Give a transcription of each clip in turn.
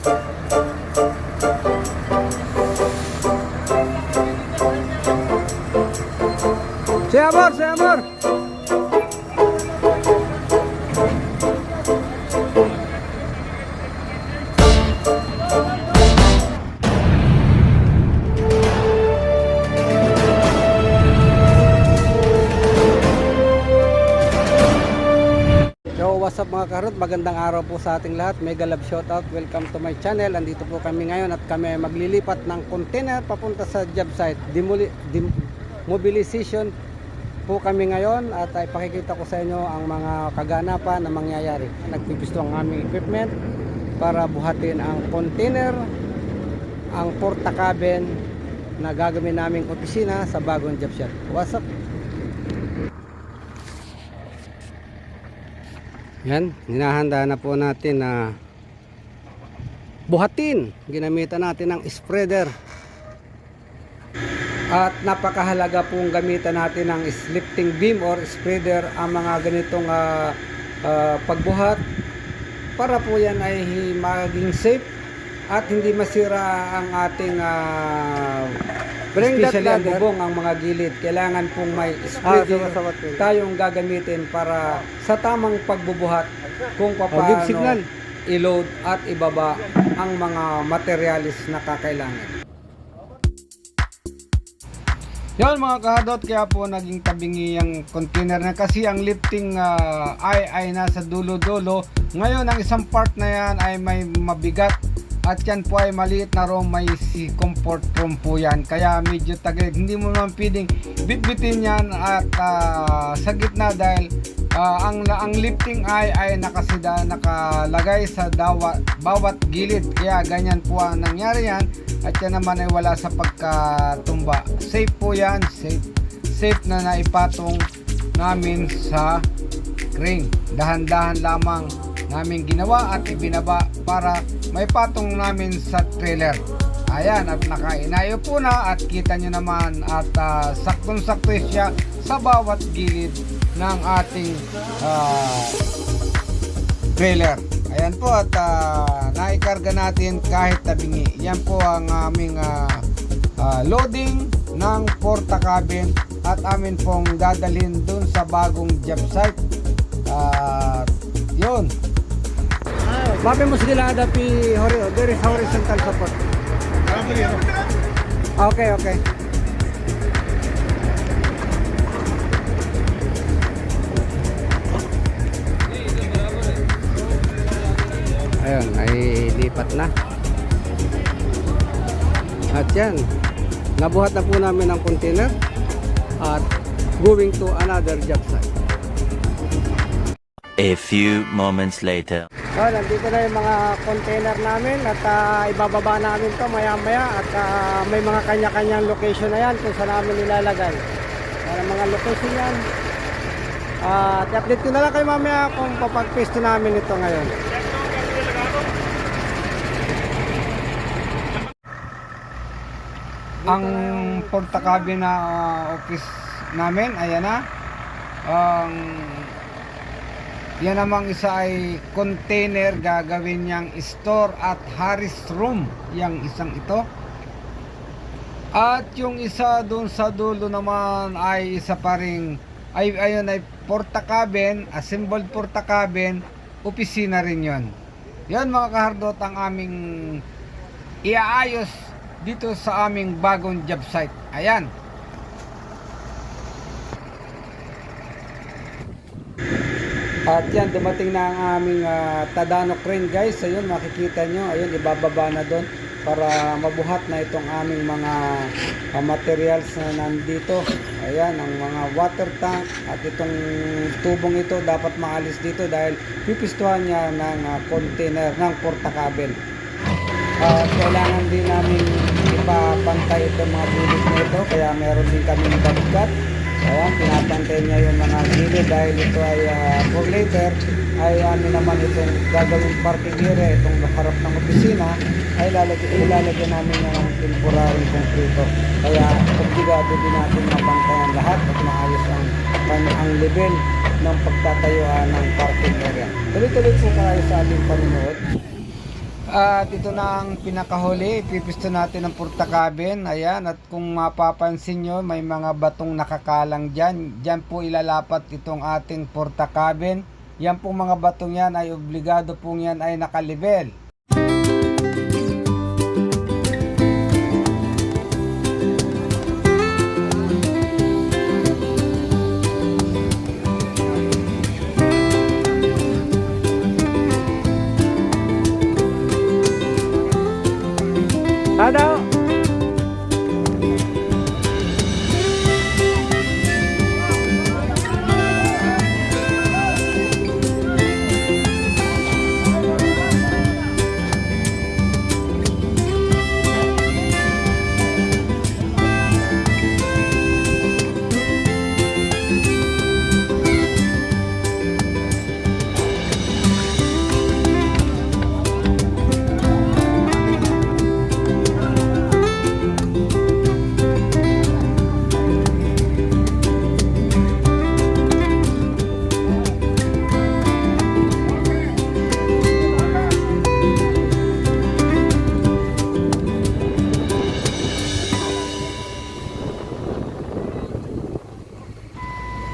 Sí, amor, sí, amor. Yo, what's up mga karot? Magandang araw po sa ating lahat. Mega love shoutout. Welcome to my channel. Andito po kami ngayon at kami ay maglilipat ng container papunta sa job site. Mobilization po kami ngayon at ipakikita ko sa inyo ang mga kaganapan na mangyayari. Nagpipisto ang aming equipment para buhatin ang container, ang porta cabin na gagawin naming opisina sa bagong job site. What's up? Yan, hinahanda na po natin na buhatin. Ginamitan natin ng spreader. At napakahalaga pong gamitan natin ng lifting beam or spreader ang mga ganitong pagbuhat para po yan ay maging safe at hindi masira ang ating especially ang bubong, ang mga gilid. Kailangan pong may spreader tayong gagamitin para sa tamang pagbubuhat kung paano i-load at ibaba ang mga materialis na kakailangan. Yon mga kahadot, kaya po naging tabingi ang container na kasi ang lifting ay nasa dulo-dulo. Ngayon ang isang part na yan ay may mabigat at yan po ay maliit na room, may comfort room po yan. Kaya medyo tagilid, hindi mo naman pwedeng bitbitin yan at sa gitna dahil ang lifting ay nakalagay sa bawat gilid. Kaya ganyan po ang nangyari yan. At yan naman ay wala sa pagkatumba. Safe po yan. Safe na naipatong namin sa crane. Dahan-dahan lamang namin ginawa at ibinaba para may patong namin sa trailer. Ayan, at nakainayo po na at kita nyo naman at saktong-sakto siya sa bawat gilid ng ating trailer. Ayan po at naikarga natin kahit tabingi. Yan po ang aming loading ng porta cabin at amin pong dadalhin dun sa bagong job site. Yun. Mapi mo sila adapi there is horizontal support. Okay. Ayun, ay lipat na. At yan, nabuhat na po namin ang container at going to another job site. A few moments later. So, nandito na yung mga container namin at ibababa namin to maya-maya at may mga kanya-kanyang location na yan kung saan namin nilalagay. Mga location yan. I-update ko na lang kayo mamaya kung papag-paste namin ito ngayon. Ang porta cabin na office namin, ayan na. Yan namang isa ay container, gagawin niyang store at Harris room, yang isang ito. At yung isa doon sa dulo naman ay isa pa ring ayun ay porta cabin, assembled porta cabin, opisina rin yon. Yan mga kahardot ang aming iaayos dito sa aming bagong job site. Ayan. At yan, dumating na ang aming Tadano crane guys. Ayun, makikita nyo. Ayun, ibababa na doon para mabuhat na itong aming mga materials na nandito. Ayan, ang mga water tank at itong tubong ito dapat maalis dito dahil pipistuhan niya ng container ng porta cabin. Kailangan din namin ipapantay itong mga gilid na ito, kaya meron din kami balikat. Ayan, pinapantay niya yung mga gilid dahil ito ay for later ay naman itong gagawing parking area, itong harap ng opisina ay ilalagyan namin ng temporary konkreto. Kaya obligado din natin mabantayan lahat at maayos ang level ng pagtatayuan ng parking area. Tuloy-tuloy po kayo sa ating panunood. At ito na ang pinakahuli, ipipisto natin ang portakabin. Ayan, at kung mapapansin nyo, may mga batong nakakalang dyan. Dyan po ilalapat itong ating portakabin. Yan pong mga batong yan ay obligado pong yan ay nakalibel. Ada.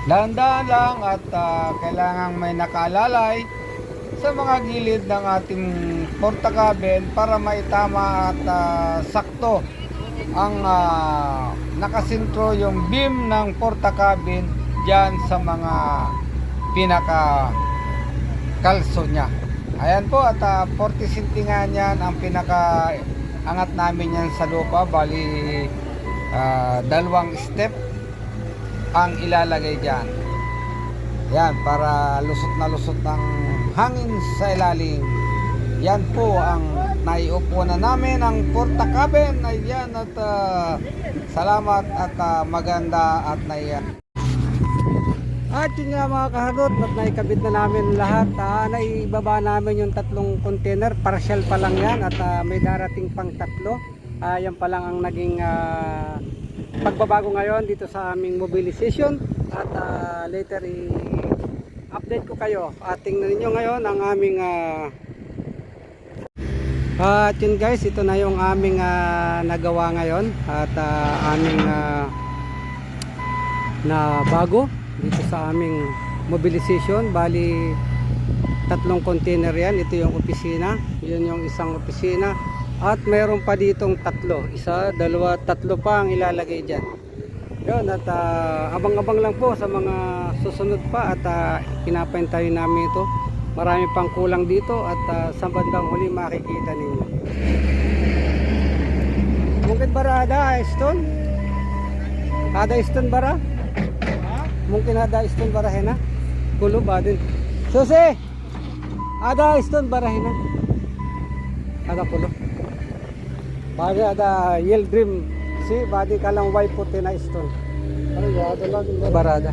Dahan-dahan lang at kailangang may nakaalalay sa mga gilid ng ating portakabin para maitama at sakto ang nakasintro yung beam ng portakabin dyan sa mga pinaka kalso nya. Ayan po, at 40 sintingan yan ang pinaka angat namin yan sa lupa, bali dalawang step ang ilalagay dyan. Yan, para lusot na lusot ang hangin sa ilalim. Yan po ang naiupo na namin ang portakabin. Ayan, at salamat at maganda at at yun nga mga kahadot, at naikabit na namin lahat. Naibaba namin yung tatlong container, partial pa lang yan, at may darating pang tatlo. Yan pa lang ang naging pagbabago ngayon dito sa aming mobilization. At later i-update ko kayo. Tingnan niyo ngayon ang aming at yun guys, ito na yung aming nagawa ngayon. At aming na bago dito sa aming mobilization. Bali tatlong container yan. Ito yung opisina, yun yung isang opisina, at mayroon pa ditong tatlo, isa, dalawa, tatlo pa ang ilalagay dyan. Yun, at abang-abang lang po sa mga susunod pa. At pinapaintay namin ito. Marami pang kulang dito, at sa bandang huli makikita ninyo. Mungkin bara ada stone? Ada stone bara? Mungkin ada stone bara hena? Kulo ba din? Susi! Ada stone bara hena? Ada kulo? Bagi ada yellow dream. Si badi kalang white puti na stone. Ano ya, ada lagi barada.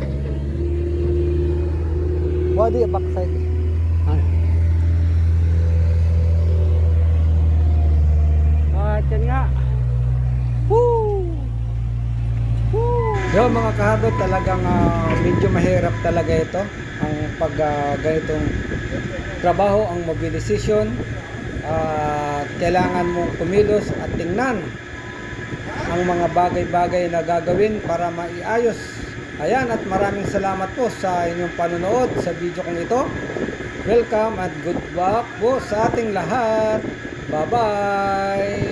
Badi backside. Yan nga. Woo! Woo! Yo mga kahadot, talagang medyo mahirap talaga ito ang pag ganitong trabaho, ang mobilization. Kailangan mong kumilos at tingnan ang mga bagay-bagay na gagawin para maiayos. Ayan, at maraming salamat po sa inyong panonood sa video kong ito. Welcome at good luck po sa ating lahat. Bye-bye!